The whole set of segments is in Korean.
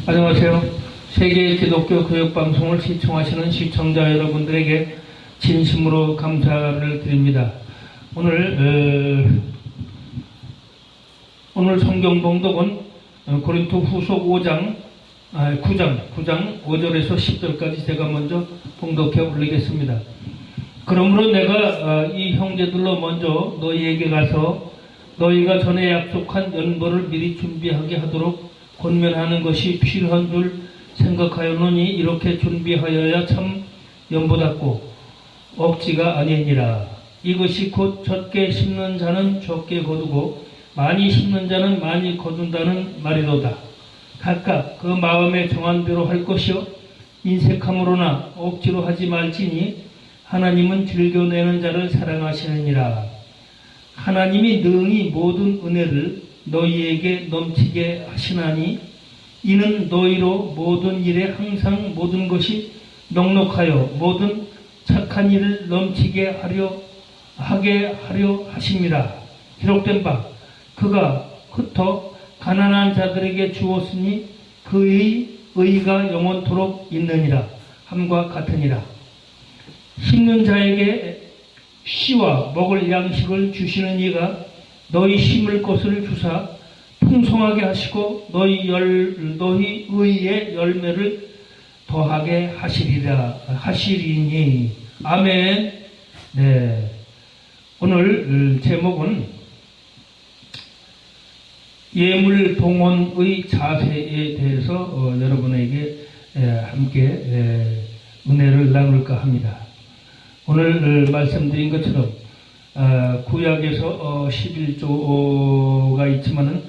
안녕하세요. 세계 기독교 교육방송을 시청하시는 시청자 여러분들에게 진심으로 감사를 드립니다. 오늘 성경 봉독은 고린도 후서 9장 5절에서 10절까지 제가 먼저 봉독해 올리겠습니다. 그러므로 내가 이 형제들로 먼저 너희에게 가서 너희가 전에 약속한 연보를 미리 준비하게 하도록 권면하는 것이 필요한 줄 생각하였노니 이렇게 준비하여야 참 연보답고 억지가 아니니라. 이것이 곧 적게 심는 자는 적게 거두고 많이 심는 자는 많이 거둔다는 말이로다. 각각 그 마음에 정한 대로 할 것이요 인색함으로나 억지로 하지 말지니 하나님은 즐겨내는 자를 사랑하시느니라. 하나님이 능히 모든 은혜를 너희에게 넘치게 하시나니 이는 너희로 모든 일에 항상 모든 것이 넉넉하여 모든 착한 일을 넘치게 하게 하려 하심이라. 기록된 바 그가 흩어 가난한 자들에게 주었으니 그의 의가 영원토록 있느니라 함과 같으니라. 심는 자에게 씨와 먹을 양식을 주시는 이가 너희 심을 것을 주사 풍성하게 하시고 너희 의의 열매를 더하게 하시리니. 아멘. 네. 오늘 제목은 예물 동원의 자세에 대해서 여러분에게 함께 은혜를 나눌까 합니다. 오늘 말씀드린 것처럼 구약에서 11조가 있지만은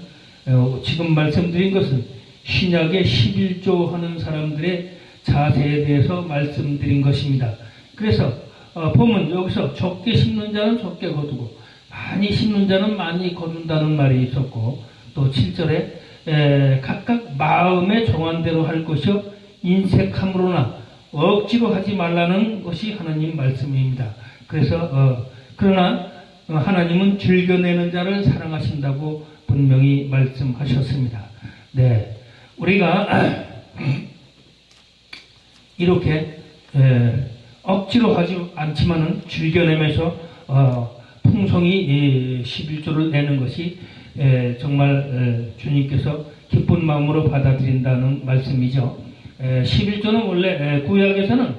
지금 말씀드린 것은 신약의 11조 하는 사람들의 자세에 대해서 말씀드린 것입니다. 그래서 보면 여기서 적게 심는 자는 적게 거두고 많이 심는 자는 많이 거둔다는 말이 있었고, 또 7절에 각각 마음에 정한 대로 할 것이요 인색함으로나 억지로 하지 말라는 것이 하나님 말씀입니다. 그래서 그러나 하나님은 즐겨내는 자를 사랑하신다고 분명히 말씀하셨습니다. 네, 우리가 이렇게 억지로 하지 않지만은 즐겨내면서 풍성히 11조를 내는 것이 정말 주님께서 기쁜 마음으로 받아들인다는 말씀이죠. 11조는 원래 구약에서는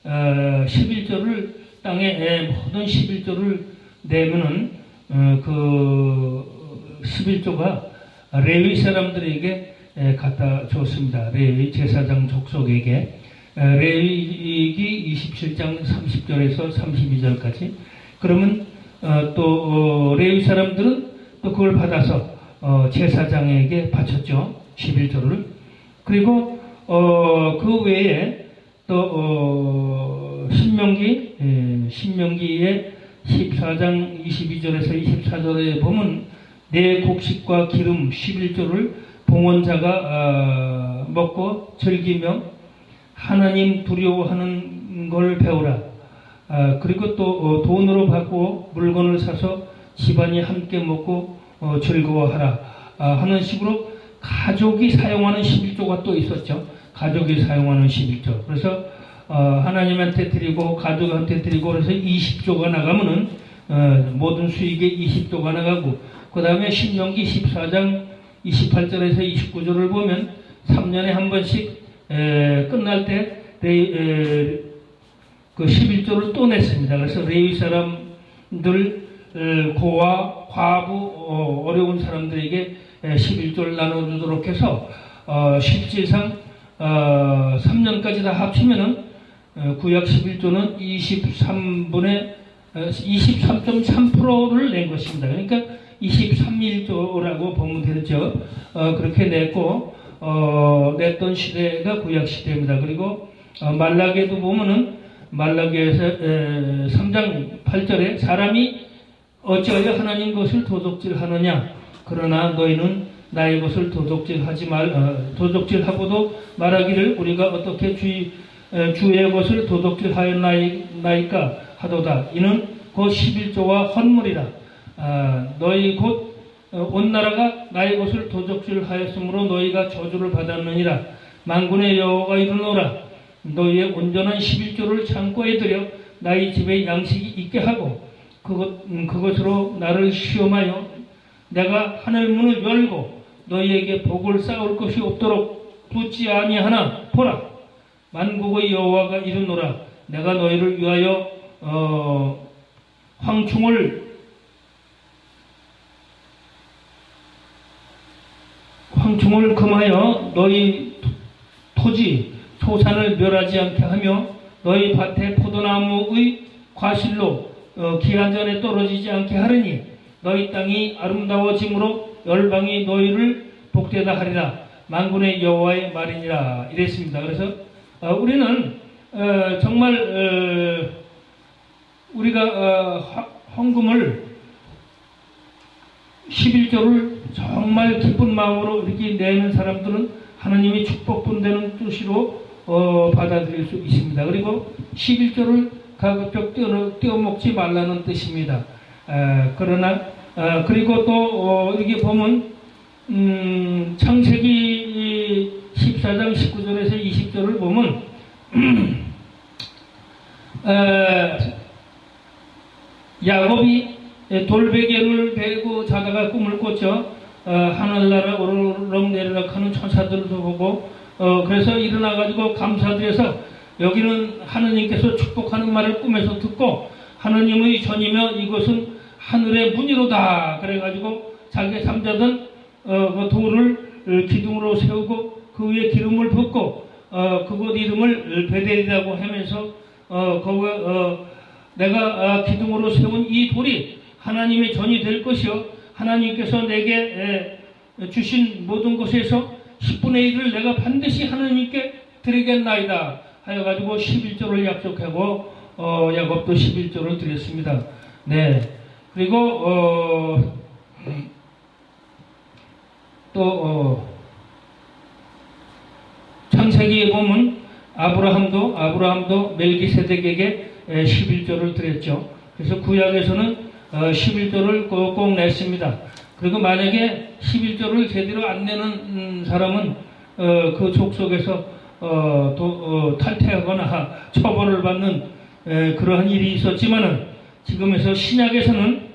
11조를 땅에 모든 11조를 내면은 그 11조가 레위 사람들에게 갖다 줬습니다. 레위 제사장 족속에게. 레위기 27장 30절에서 32절까지. 그러면 또 레위 사람들은 또 그걸 받아서 제사장에게 바쳤죠. 11조를. 그리고 그 외에 또 신명기의 14장 22절에서 24절에 보면 내 곡식과 기름 11조를 봉헌자가 먹고 즐기며 하나님 두려워하는 걸 배우라. 그리고 또 돈으로 받고 물건을 사서 집안이 함께 먹고 즐거워하라 하는 식으로 가족이 사용하는 11조가 또 있었죠. 가족이 사용하는 11조. 그래서 하나님한테 드리고 가족한테 드리고 그래서 20조가 나가면은 모든 수익의 20조가 나가고, 그 다음에 신명기 14장 28절에서 29절을 보면 3년에 한 번씩 끝날 때 그 11조를 또 냈습니다. 그래서 레위 사람들 고아, 과부, 어려운 사람들에게 11조를 나눠주도록 해서 실질상 3년까지 다 합치면은 구약 11조는 23.3%를 낸 것입니다. 그러니까 23일조라고 보면 되죠. 그렇게 냈고 냈던 시대가 구약 시대입니다. 그리고 말라기에도 보면은 말라기에서 3장 8절에 사람이 어찌하여 하나님 것을 도둑질하느냐, 그러나 너희는 나의 것을 도둑질하고도 말하기를 우리가 어떻게 주의 것을 도둑질하였나이까 하도다. 이는 곧 11조와 헌물이라. 너희 곧 온 나라가 나의 것을 도적질하였으므로 너희가 저주를 받았느니라. 만군의 여호와가 이르노라. 너희의 온전한 11조를 창고에 들여 나의 집에 양식이 있게 하고 그것으로 나를 시험하여 내가 하늘 문을 열고 너희에게 복을 쌓을 것이 없도록 붙지 아니하나 보라. 만국의 여호와가 이르노라. 내가 너희를 위하여 황충을 금하여 너희 토지 소산을 멸하지 않게 하며 너희 밭에 포도나무의 과실로 기한전에 떨어지지 않게 하리니 너희 땅이 아름다워짐으로 열방이 너희를 복되다 하리라. 만군의 여호와의 말이니라. 이랬습니다. 그래서 우리는 정말 우리가 헌금을 11조를 정말 기쁜 마음으로 이렇게 내는 사람들은 하나님이 축복분되는 뜻으로 받아들일 수 있습니다. 그리고 11조를 가급적 떼어먹지 말라는 뜻입니다. 그러나 그리고 또 이렇게 보면 창세기 14장 19절에서 20절을 보면 야곱이 돌베개를 베고 자다가 꿈을 꿨죠. 하늘나라 오르락내리락 하는 천사들도 보고 그래서 일어나가지고 감사드려서 여기는 하느님께서 축복하는 말을 꿈에서 듣고 하느님의 전이며 이것은 하늘의 문이로다. 그래가지고 자기가 잠자던 그 돌을 기둥으로 세우고 그 위에 기름을 붓고 그곳 이름을 베델이라고 하면서 내가 기둥으로 세운 이 돌이 하나님의 전이 될 것이요 하나님께서 내게 주신 모든 것에서 10분의 1을 내가 반드시 하나님께 드리겠나이다 하여가지고 11조를 약속하고 야곱도 11조를 드렸습니다. 네. 그리고 또 창세기에 보면 아브라함도 멜기세덱에게 11조를 드렸죠. 그래서 구약에서는 11조를 꼭 냈습니다. 그리고 만약에 11조를 제대로 안 내는 사람은 그 족속에서 탈퇴하거나 처벌을 받는 그러한 일이 있었지만은 지금에서 신약에서는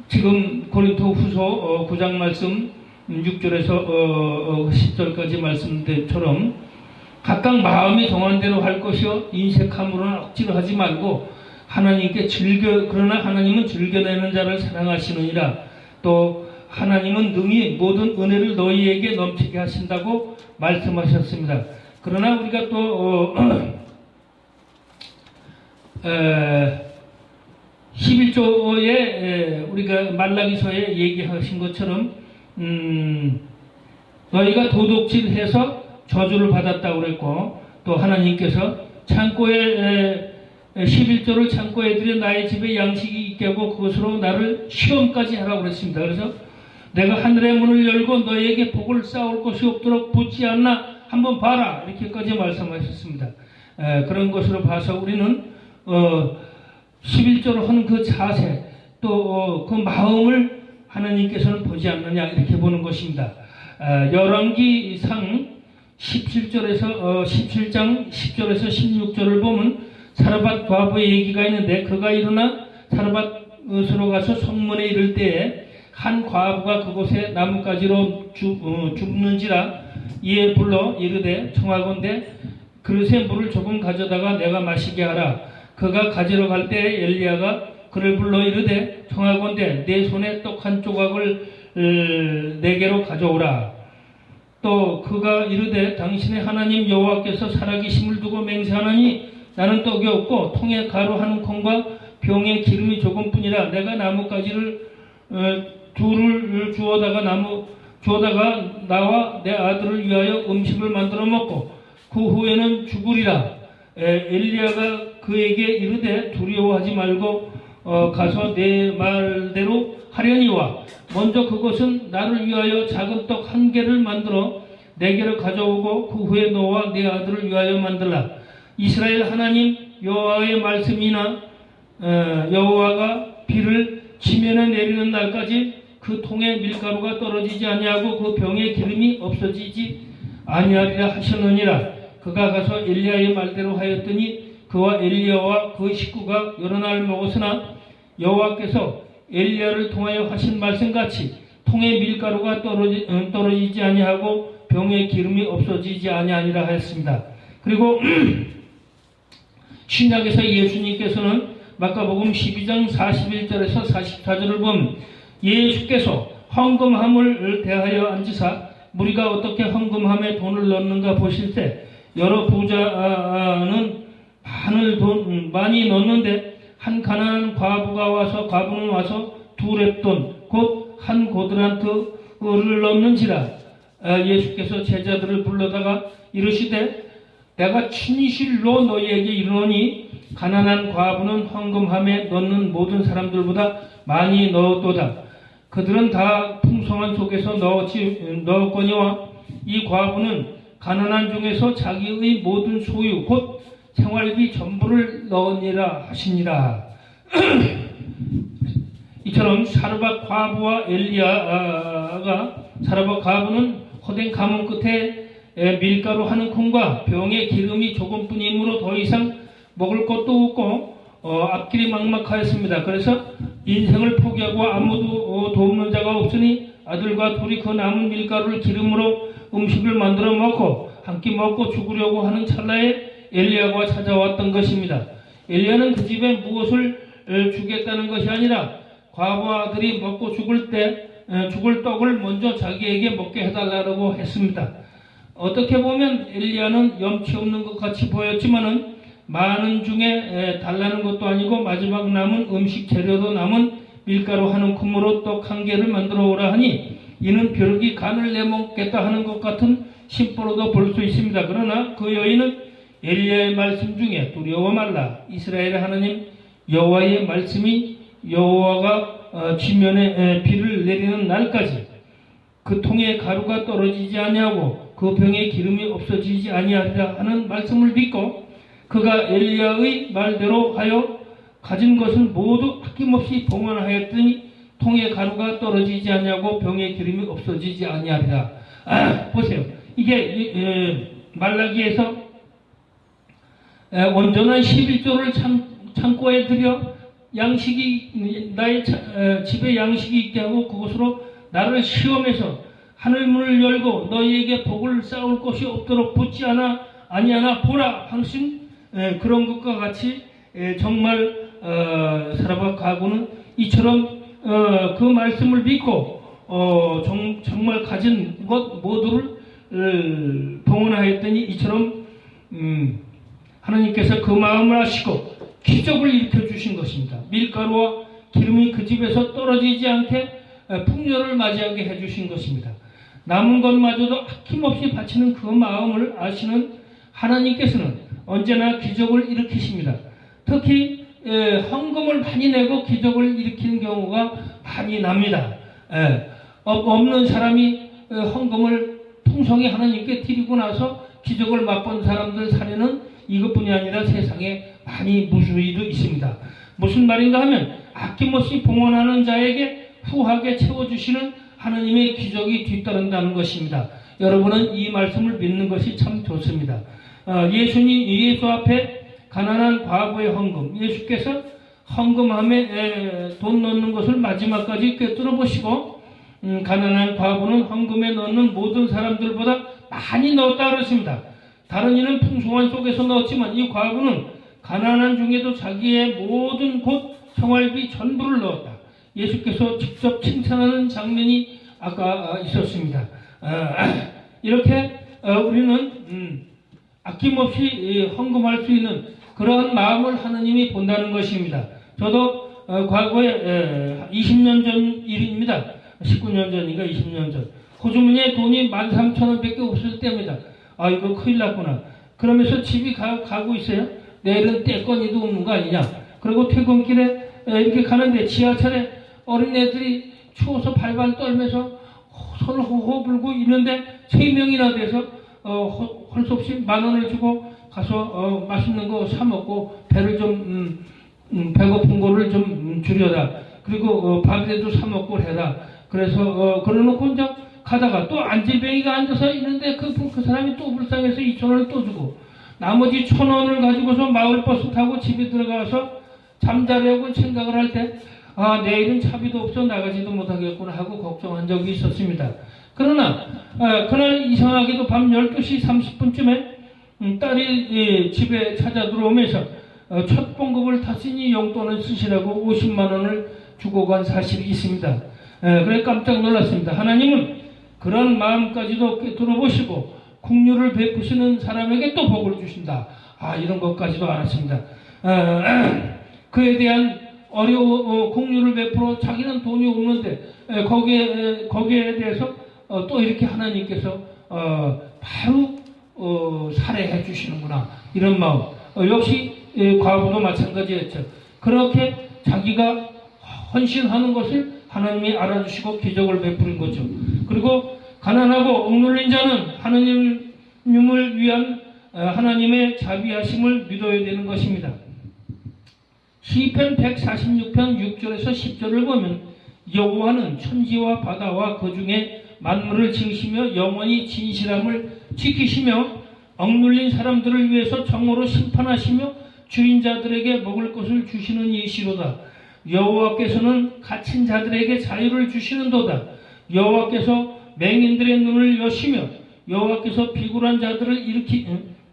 지금 고린토후서 9장 말씀 6절에서 10절까지 말씀대처럼 각각 마음이 정한 대로 할 것이요 인색함으로는 억지로 하지 말고 하나님께 그러나 하나님은 즐겨내는 자를 사랑하시느니라. 또 하나님은 능히 모든 은혜를 너희에게 넘치게 하신다고 말씀하셨습니다. 그러나 우리가 또 11조에 우리가 말라기서에 얘기하신 것처럼 너희가 도둑질해서 저주를 받았다고 그랬고 또 하나님께서 창고에 11조를 창고에 들여 나의 집에 양식이 있게 하고 그것으로 나를 시험까지 하라고 그랬습니다. 그래서 내가 하늘의 문을 열고 너희에게 복을 쌓을 것이 없도록 붙지 않나 한번 봐라 이렇게까지 말씀하셨습니다. 그런 것으로 봐서 우리는 11조를 하는 그 자세 또 그 마음을 하나님께서는 보지 않느냐 이렇게 보는 것입니다. 열왕기상 17장 10절에서 16절을 보면 사르밧 과부의 얘기가 있는데 그가 일어나 사르밧으로 가서 성문에 이를 때에 한 과부가 그곳에 나뭇가지로 줍는지라 이에 불러 이르되 청하건대 그릇에 물을 조금 가져다가 내가 마시게 하라. 그가 가지러 갈 때 엘리야가 그를 불러 이르되 청하건대 내 손에 떡 한 조각을 내게로 가져오라. 또 그가 이르되 당신의 하나님 여호와께서 살아계심을 두고 맹세하나니 나는 떡이 없고 통에 가루 한 콩과 병에 기름이 조금뿐이라. 내가 나뭇가지를 둘을 주어다가 나와 내 아들을 위하여 음식을 만들어 먹고 그 후에는 죽으리라. 엘리야가 그에게 이르되 두려워하지 말고 가서 내 말대로 하려니와 먼저 그것은 나를 위하여 작은 떡 한 개를 만들어 내게로 가져오고 그 후에 너와 내 아들을 위하여 만들라. 이스라엘 하나님 여호와의 말씀이나 여호와가 비를 지면에 내리는 날까지 그 통에 밀가루가 떨어지지 아니하고 그 병에 기름이 없어지지 아니하리라 하셨느니라. 그가 가서 엘리야의 말대로 하였더니 그와 엘리야와 그 식구가 여러 날 먹었으나 여호와께서 엘리야를 통하여 하신 말씀같이 통에 밀가루가 떨어지지 아니하고 병에 기름이 없어지지 아니하니라 하였습니다. 그리고 신약에서 예수님께서는 마가복음 12장 41절에서 44절을 보면 예수께서 헌금함을 대하여 앉으사 무리가 어떻게 헌금함에 돈을 넣는가 보실 때 여러 부자는 많이 넣는데 한 가난한 과부는 와서 2렙돈 곧 한 고드란트를 넣는지라. 예수께서 제자들을 불러다가 이르시되 내가 진실로 너희에게 이르노니 가난한 과부는 헌금함에 넣는 모든 사람들보다 많이 넣었도다. 그들은 다 풍성한 속에서 넣었거니와 이 과부는 가난한 중에서 자기의 모든 소유 곧 생활비 전부를 넣으니라 하시니라. 이처럼 사르밧 과부와 엘리야가 사르밧 과부는 허된 가뭄 끝에 밀가루 한 콩과 병에 기름이 조금뿐이므로 더 이상 먹을 것도 없고 앞길이 막막하였습니다. 그래서 인생을 포기하고 아무도 돕는 자가 없으니 아들과 둘이 그 남은 밀가루를 기름으로 음식을 만들어 먹고 한 끼 먹고 죽으려고 하는 찰나에 엘리야가 찾아왔던 것입니다. 엘리야는 그 집에 무엇을 주겠다는 것이 아니라 과부 아들이 먹고 죽을 떡을 먼저 자기에게 먹게 해달라고 했습니다. 어떻게 보면 엘리야는 염치 없는 것 같이 보였지만은 많은 중에 달라는 것도 아니고 마지막 남은 음식 재료도 남은 밀가루 한 움큼으로 떡 한 개를 만들어 오라 하니 이는 벼룩이 간을 내먹겠다 하는 것 같은 심보로도 볼 수 있습니다. 그러나 그 여인은 엘리야의 말씀 중에 두려워 말라. 이스라엘의 하나님 여호와의 말씀이 여호와가 지면에 비를 내리는 날까지 그 통에 가루가 떨어지지 아니하고 그 병에 기름이 없어지지 아니하리라 하는 말씀을 믿고 그가 엘리야의 말대로 하여 가진 것을 모두 아낌없이 봉헌하였더니 통에 가루가 떨어지지 아니하고 병에 기름이 없어지지 아니하리라. 보세요. 이게 말라기에서 온전한 11조를 창고에 들여 양식이 나의 집에 양식이 있게 하고 그것으로 나를 시험해서 하늘문을 열고 너희에게 복을 쌓을 것이 없도록 붙지 아니하나 보라 하신 그런 것과 같이 정말 사르밧 과부는 이처럼 그 말씀을 믿고 정말 가진 것 모두를 봉헌하였더니 이처럼 하나님께서 그 마음을 아시고 기적을 일으켜 주신 것입니다. 밀가루와 기름이 그 집에서 떨어지지 않게 풍요를 맞이하게 해주신 것입니다. 남은 것마저도 아낌없이 바치는 그 마음을 아시는 하나님께서는 언제나 기적을 일으키십니다. 특히 헌금을 많이 내고 기적을 일으키는 경우가 많이 납니다. 없는 사람이 헌금을 풍성히 하나님께 드리고 나서 기적을 맛본 사람들 사례는 이것뿐이 아니라 세상에 많이 무수히도 있습니다. 무슨 말인가 하면 아낌없이 봉헌하는 자에게 후하게 채워주시는 하나님의 기적이 뒤따른다는 것입니다. 여러분은 이 말씀을 믿는 것이 참 좋습니다. 예수 앞에 가난한 과부의 헌금, 예수께서 헌금함에 돈 넣는 것을 마지막까지 꿰뚫어 보시고 가난한 과부는 헌금에 넣는 모든 사람들보다 많이 넣었다 그랬습니다. 다른 이는 풍성한 속에서 넣었지만 이 과부는 가난한 중에도 자기의 모든 곧 생활비 전부를 넣었다. 예수께서 직접 칭찬하는 장면이 아까 있었습니다. 이렇게 우리는 아낌없이 헌금할 수 있는 그러한 마음을 하나님이 본다는 것입니다. 저도 과거에 20년 전 일입니다. 19년 전인가 20년 전. 호주머니에 돈이 13,000원밖에 없을 때입니다. 이거 큰일 났구나. 그러면서 집이 가고 있어요. 내일은 떼거니도 없는 거 아니냐. 그리고 퇴근길에 이렇게 가는데 지하철에 어린애들이 추워서 발발 떨면서 손을 호호 불고 있는데 3명이나 돼서 할 수 없이 10,000원을 주고 가서 맛있는 거 사 먹고 배를 좀 배고픈 거를 좀 줄여다. 그리고 밥이라도 사 먹고 해라. 그래서 그러놓고 이제 가다가 또 안질뱅이가 앉아서 있는데 그 사람이 또 불쌍해서 2,000원을 또 주고 나머지 1,000원을 가지고서 마을버스 타고 집에 들어가서 잠자려고 생각을 할 때 내일은 차비도 없어 나가지도 못하겠구나 하고 걱정한 적이 있었습니다. 그러나 그날 이상하게도 밤 12시 30분쯤에 딸이 집에 찾아 들어오면서 첫 봉급을 탔으니 용돈을 쓰시라고 50만 원을 주고 간 사실이 있습니다. 그래 깜짝 놀랐습니다. 하나님은 그런 마음까지도 들어보시고 긍휼을 베푸시는 사람에게 또 복을 주신다. 이런 것까지도 알았습니다. 그에 대한 긍휼을 베풀어 자기는 돈이 없는데 거기에 대해서 또 이렇게 하나님께서 바로 살해해 주시는구나 이런 마음. 역시 과부도 마찬가지였죠. 그렇게 자기가 헌신하는 것을 하나님이 알아주시고 기적을 베푸는 거죠. 그리고 가난하고 억눌린 자는 하나님을 위한 하나님의 자비하심을 믿어야 되는 것입니다. 시편 146편 6절에서 10절을 보면 여호와는 천지와 바다와 그 중에 만물을 지으시며 영원히 진실함을 지키시며 억눌린 사람들을 위해서 정오로 심판하시며 주인 자들에게 먹을 것을 주시는 이시로다. 여호와께서는 갇힌 자들에게 자유를 주시는도다. 여호와께서 맹인들의 눈을 여시며 여호와께서 비굴한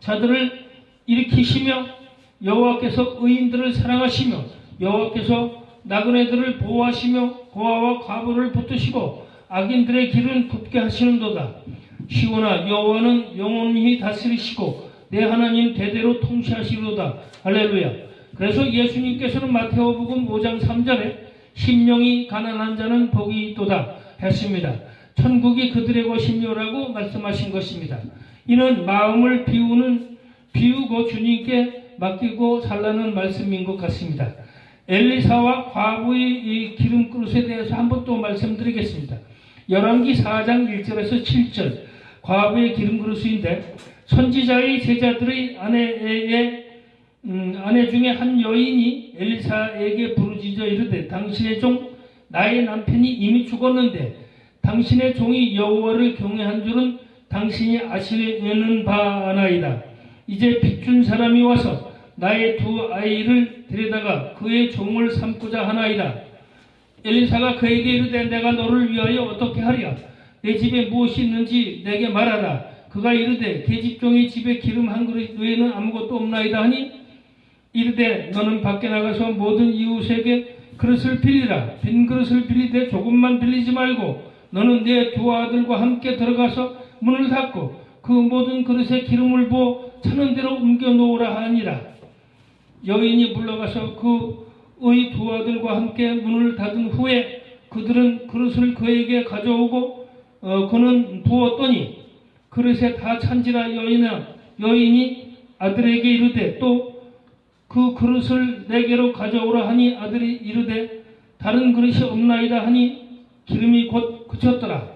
자들을 일으키시며 여호와께서 의인들을 사랑하시며 여호와께서 나그네들을 보호하시며 고아와 과부를 붙드시고 악인들의 길은 굽게 하시는도다. 시온아 여호와는 영원히 다스리시고 내 하나님 대대로 통치하시리로다. 할렐루야. 그래서 예수님께서는 마태복음 5장 3절에 심령이 가난한 자는 복이 있도다 했습니다. 천국이 그들의 것이며라고 말씀하신 것입니다. 이는 마음을 비우고 주님께 맡기고 살라는 말씀인 것 같습니다. 엘리사와 과부의 이 기름그릇에 대해서 한번 또 말씀드리겠습니다. 열왕기 4장 1절에서 7절 과부의 기름그릇인데 선지자의 제자들의 아내 중에 한 여인이 엘리사에게 부르짖어 이르되 당신의 종 나의 남편이 이미 죽었는데 당신의 종이 여호와를 경외한 줄은 당신이 아시는 바 아나이다. 이제 빚준 사람이 와서 나의 두 아이를 데려다가 그의 종을 삼고자 하나이다. 엘리사가 그에게 이르되 내가 너를 위하여 어떻게 하랴? 내 집에 무엇이 있는지 내게 말하라. 그가 이르되 계집종이 집에 기름 한 그릇 외에는 아무것도 없나이다 하니 이르되 너는 밖에 나가서 모든 이웃에게 그릇을 빌리라. 빈 그릇을 빌리되 조금만 빌리지 말고 너는 내 두 아들과 함께 들어가서 문을 닫고 그 모든 그릇에 기름을 부어 차는 대로 옮겨 놓으라 하니라. 여인이 물러가서 그의 두 아들과 함께 문을 닫은 후에 그들은 그릇을 그에게 가져오고 그는 부었더니 그릇에 다 찬지라. 여인이 아들에게 이르되 또 그 그릇을 내게로 가져오라 하니 아들이 이르되 다른 그릇이 없나이다 하니 기름이 곧 그쳤더라.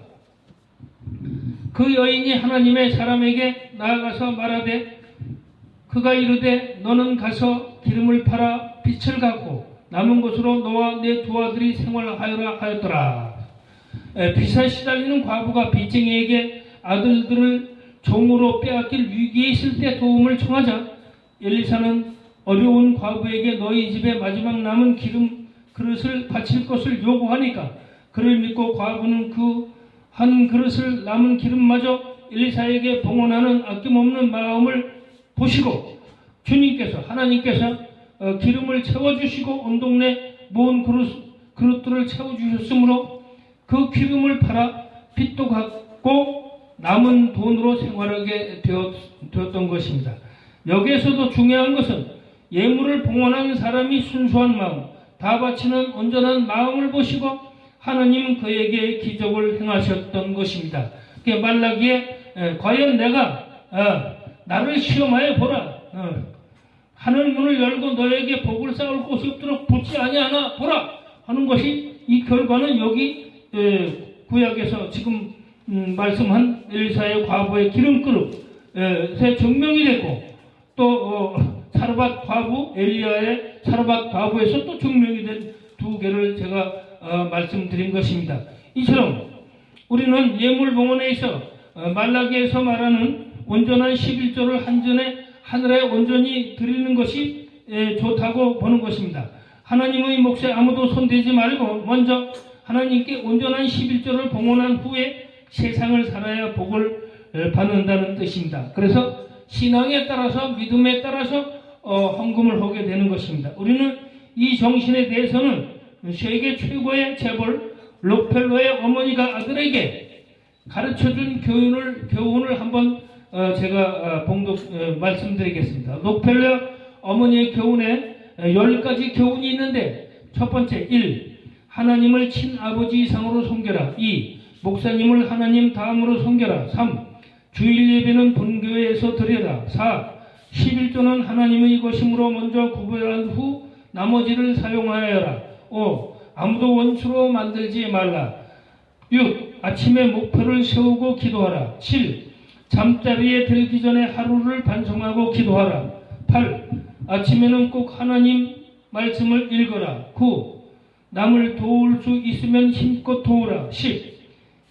그 여인이 하나님의 사람에게 나아가서 말하되 그가 이르되 너는 가서 기름을 팔아 빚을 갚고 남은 것으로 너와 내 두 아들이 생활하여라 하였더라. 빚에 시달리는 과부가 빚쟁이에게 아들들을 종으로 빼앗길 위기에 있을 때 도움을 청하자 엘리사는 어려운 과부에게 너희 집에 마지막 남은 기름 그릇을 바칠 것을 요구하니까 그를 믿고 과부는 그 한 그릇을 남은 기름마저 엘리사에게 봉헌하는 아낌없는 마음을 보시고 하나님께서 기름을 채워주시고 온 동네 모은 그릇들을 채워주셨으므로 그 기름을 팔아 빚도 갚고 남은 돈으로 생활하게 되었던 것입니다. 여기에서도 중요한 것은 예물을 봉헌하는 사람이 순수한 마음, 다 바치는 온전한 마음을 보시고 하나님은 그에게 기적을 행하셨던 것입니다. 말라기에 과연 내가 나를 시험하여 보라. 하늘 문을 열고 너에게 복을 쌓을 곳이 없도록 붙지 아니하나 보라 하는 것이 이 결과는 여기 구약에서 지금 말씀한 엘리사의 과부의 기름그릇의 증명이 되고 또 사르밧 과부 엘리야의 사르밧 과부에서 또 증명이 된 두 개를 제가 말씀드린 것입니다. 이처럼 우리는 예물봉헌에 있어 말라기에서 말하는 온전한 11조를 한전에 하늘에 온전히 드리는 것이 좋다고 보는 것입니다. 하나님의 몫에 아무도 손대지 말고 먼저 하나님께 온전한 11조를 봉헌한 후에 세상을 살아야 복을 받는다는 뜻입니다. 그래서 신앙에 따라서 믿음에 따라서 헌금을 하게 되는 것입니다. 우리는 이 정신에 대해서는 세계 최고의 재벌 록펠러의 어머니가 아들에게 가르쳐준 교훈을 한번 제가 말씀드리겠습니다. 록펠러 어머니의 교훈에 10가지 교훈이 있는데, 첫 번째 1. 하나님을 친아버지 이상으로 섬겨라. 2. 목사님을 하나님 다음으로 섬겨라. 3. 주일 예배는 본교회에서 드려라. 4. 11조는 하나님의 것임으로 먼저 구별한 후 나머지를 사용하여라. 5. 아무도 원수로 만들지 말라. 6. 아침에 목표를 세우고 기도하라. 7. 잠자리에 들기 전에 하루를 반성하고 기도하라. 8. 아침에는 꼭 하나님 말씀을 읽어라. 9. 남을 도울 수 있으면 힘껏 도우라. 10.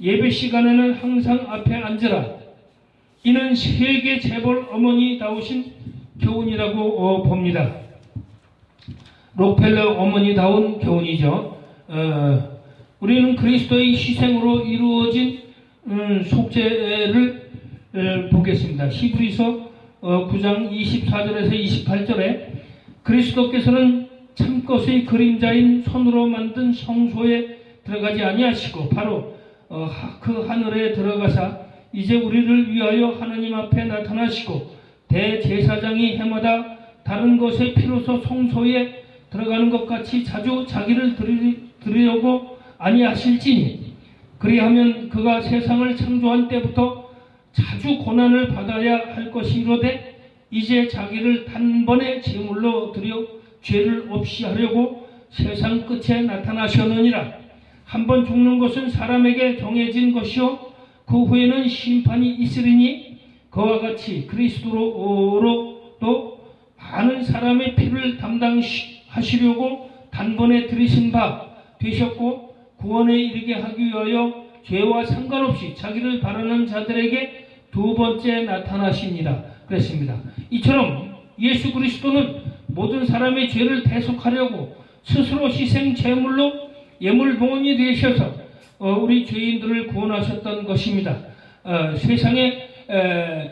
예배 시간에는 항상 앞에 앉으라. 이는 세계 재벌 어머니다우신 교훈이라고 봅니다. 록펠러 어머니다운 교훈이죠. 우리는 그리스도의 희생으로 이루어진 속죄를 보겠습니다. 히브리서 9장 24절에서 28절에 그리스도께서는 참것의 그림자인 손으로 만든 성소에 들어가지 아니하시고 바로 그 하늘에 들어가사 이제 우리를 위하여 하나님 앞에 나타나시고 대제사장이 해마다 다른 것의 피로서 성소에 들어가는 것 같이 자주 자기를 드리려고 아니하실지니 그리하면 그가 세상을 창조한 때부터 자주 고난을 받아야 할 것이로되 이제 자기를 단번에 제물로 드려 죄를 없이 하려고 세상 끝에 나타나셨느니라. 한번 죽는 것은 사람에게 정해진 것이요 그 후에는 심판이 있으리니 그와 같이 그리스도로도 많은 사람의 피를 담당하시려고 단번에 들이신 바 되셨고 구원에 이르게 하기 위하여 죄와 상관없이 자기를 바라는 자들에게 두 번째 나타나십니다. 그랬습니다. 이처럼 예수 그리스도는 모든 사람의 죄를 대속하려고 스스로 희생 제물로 예물봉헌이 되셔서 우리 죄인들을 구원하셨던 것입니다. 세상의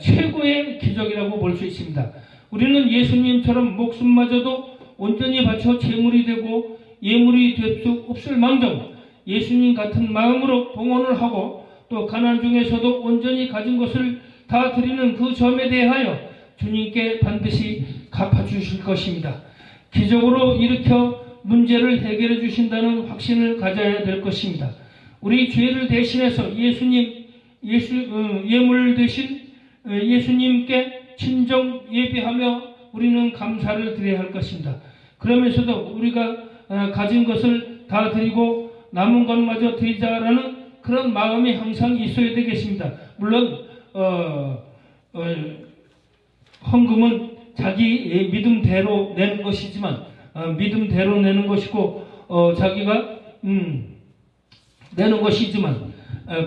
최고의 기적이라고 볼 수 있습니다. 우리는 예수님처럼 목숨마저도 온전히 바쳐 제물이 되고 예물이 될 수 없을 망정 예수님 같은 마음으로 봉헌을 하고 또 가난 중에서도 온전히 가진 것을 다 드리는 그 점에 대하여 주님께 반드시 갚아주실 것입니다. 기적으로 일으켜 문제를 해결해 주신다는 확신을 가져야 될 것입니다. 우리 죄를 대신해서 예물 대신 예수님께 친정 예배하며 우리는 감사를 드려야 할 것입니다. 그러면서도 우리가 가진 것을 다 드리고 남은 것마저 드리자라는 그런 마음이 항상 있어야 되겠습니다. 물론 헌금은 자기 믿음대로 내는 것이지만 믿음대로 내는 것이고 자기가 내는 것이지만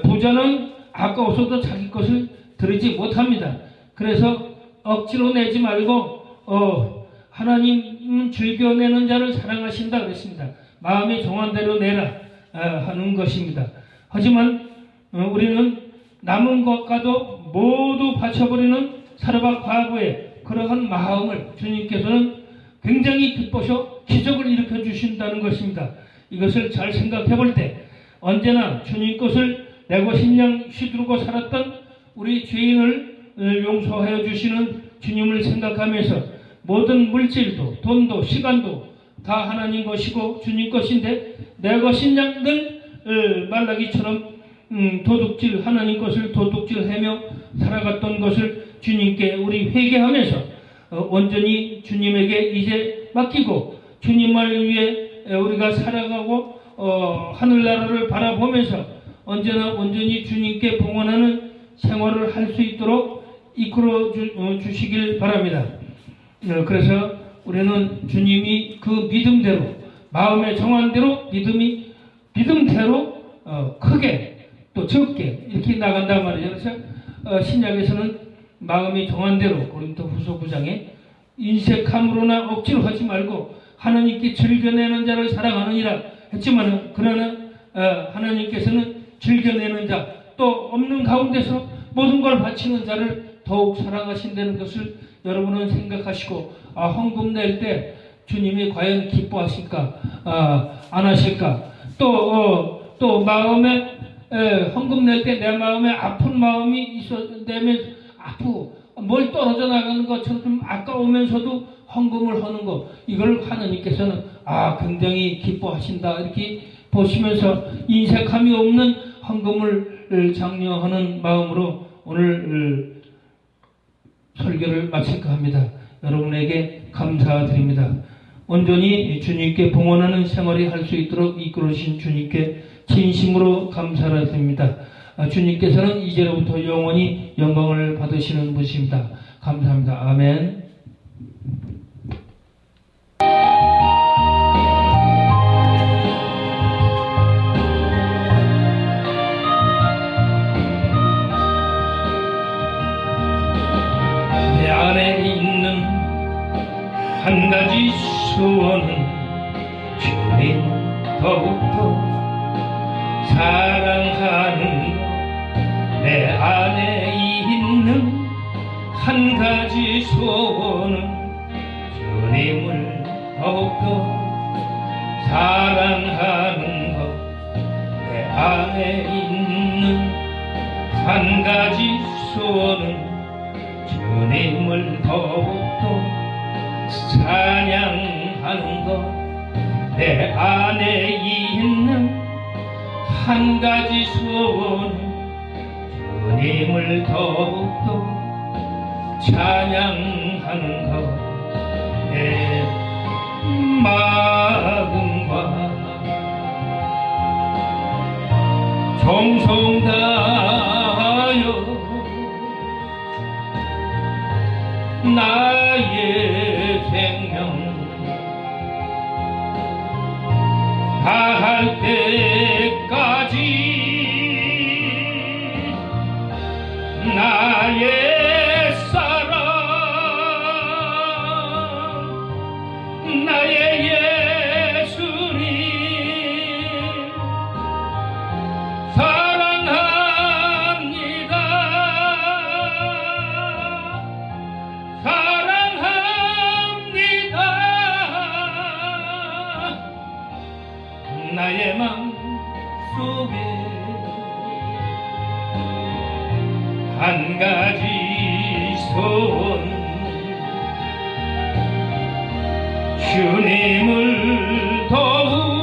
부자는 아까워서도 자기 것을 드리지 못합니다. 그래서 억지로 내지 말고 하나님은 즐겨내는 자를 사랑하신다 그랬습니다. 마음이 정한 대로 내라 하는 것입니다. 하지만 우리는 남은 것과도 모두 바쳐버리는 사르밧 과부의 그러한 마음을 주님께서는 굉장히 기뻐서 기적을 일으켜 주신다는 것입니다. 이것을 잘 생각해 볼 때 언제나 주님 것을 내 것인 양 휘두르고 살았던 우리 죄인을 용서하여 주시는 주님을 생각하면서 모든 물질도 돈도 시간도 다 하나님 것이고 주님 것인데 내 것인 양 늘 말라기처럼 도둑질 하나님 것을 도둑질하며 살아갔던 것을 주님께 우리 회개하면서 온전히 주님에게 이제 맡기고 주님을 위해 우리가 살아가고 하늘나라를 바라보면서 언제나 온전히 주님께 봉헌하는 생활을 할 수 있도록 이끌어 주시길 바랍니다. 그래서 우리는 주님이 그 믿음대로 마음에 정한 대로 믿음대로 크게 또 적게 이렇게 나간단 말이죠. 그래서 신약에서는 마음이 정한 대로 고린도후서 9장에 인색함으로나 억지로 하지 말고 하나님께 즐겨내는 자를 사랑하느니라 했지만 그러나 하나님께서는 즐겨내는 자 또 없는 가운데서 모든 걸 바치는 자를 더욱 사랑하신다는 것을 여러분은 생각하시고 헌금 낼 때 주님이 과연 기뻐하실까 안 하실까 또 마음에 헌금 낼 때 내 마음에 아픈 마음이 내면 아프고 뭘 떨어져 나가는 것처럼 좀 아까우면서도 헌금을 하는 것 이걸 하나님께서는 굉장히 기뻐하신다 이렇게 보시면서 인색함이 없는 헌금을 장려하는 마음으로 오늘 설교를 마칠까 합니다. 여러분에게 감사드립니다. 온전히 주님께 봉헌하는 생활이 할 수 있도록 이끌어주신 주님께 진심으로 감사를 드립니다. 주님께서는 이제로부터 영원히 영광을 받으시는 분이십니다. 감사합니다. 아멘. 내 안에 있는 한 가지 소원은 주님 더욱더 사랑하는 내 안에 있는 한 가지 소원은 주님을 더욱더 사랑하는 것 내 안에 있는 한 가지 소원은 주님을 더욱더 찬양하는 것 내 안에 있는 한 가지 소원은 주님을 더욱더 찬양하는 것 내 마음과 정성 다하여 나의 생명 다할 때까지 나의 사랑 나의 예수님 사랑합니다. 사랑합니다. 나의 맘 속에 한 가지 소원 주님을 더욱